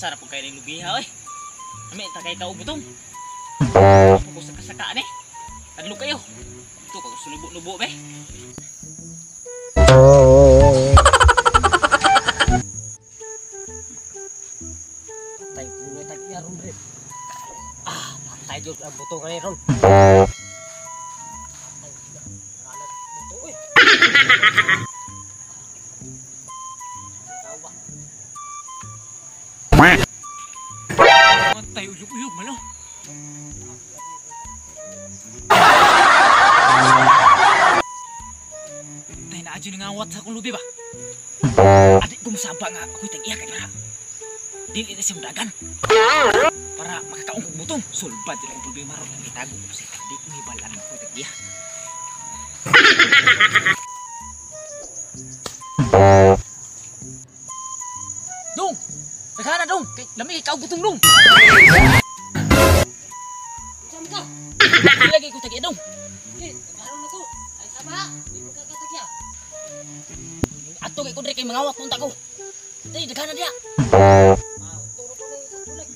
Asa na po kayo ng lubiha, oy. Kami, takay ka ubutong. Fokus sa kasakaan eh. Adlo kayo. Ito, kung sulubo-lubo, be. Patay ko na tagya ron, Bre. Patay dyan ang butong ka ron. Patay, uyog-uyog, malo. Patay na adyo ngawat sa akong lubi ba? Adik ko masaba nga ako'y tag-iya kay Dara. Dili na siyang dagan. Para makakaong kong butong. Sulbad din ang problema ron. Itago ko siya. Di ko ibalan ako'y tag-iya. Dong! Naghana dong! Lami ikaw butong dong! Saan ka? Lagi ko tag-iya dong! Nagkaroon na ko. Ay, sama. Di mo kakatagya. Ato kay kundre kay mangawat punta ko. Dahil naghana diya. Turo ko na sa tulig.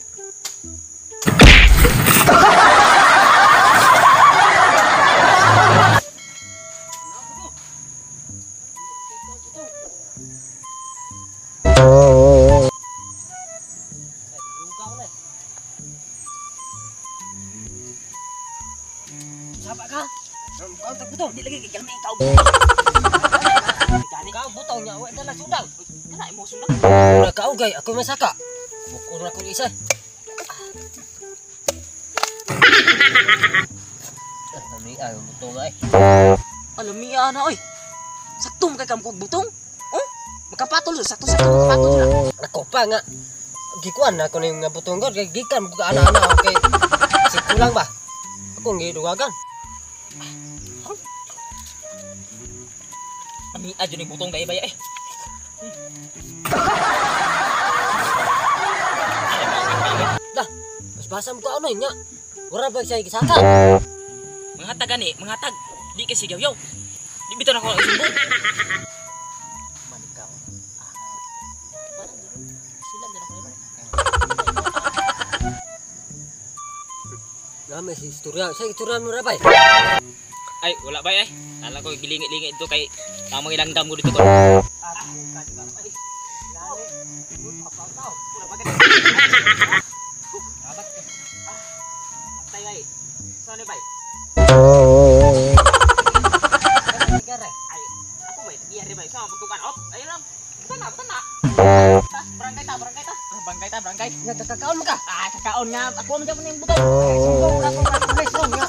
Saba ka? Kau tak butong. Di lagi kay kalmi ikaw. Kau butong niya. Wala na sundang. Kana imo sundak. Ura ka ugay. Ako masaka. Bukul na ko isa. Kami ay butong ay. Alamiya na oy. Sakto mo kay kamkog butong. Oh, makapatol sakto-sakto makapatol na. Ako pa nga. Gikuan na ako ng butong ko. Kaya gikan mo ka ana-ana. Okay. Sikulang ba? Ako ang gidugagan. Kami adyo ni butong dai baya eh. Dah. Mas basa mo ka ano nya. Wala ba siya ikisaka? Manghatag gani, manghatag. Di kasi gawyaw. Di bitaw na ko ang sumbong. Manikaw. Sila din ako rin. Nama si istorya. Saya istorya mo rabay. Ay, wala ba eh? Nala ko gilingit-lingit dito kay tamang ilang dam ko dito ko. Sana bay. Ay, ako bay, iya ri bay. Sama pagtukan op. Ayo lang. Tana. Barangay ta. Barangay. Nagkakaon mo ka. Ah, kakaon nga. Ako man jamo ning butong. Sumbong ako na pulis ron nga.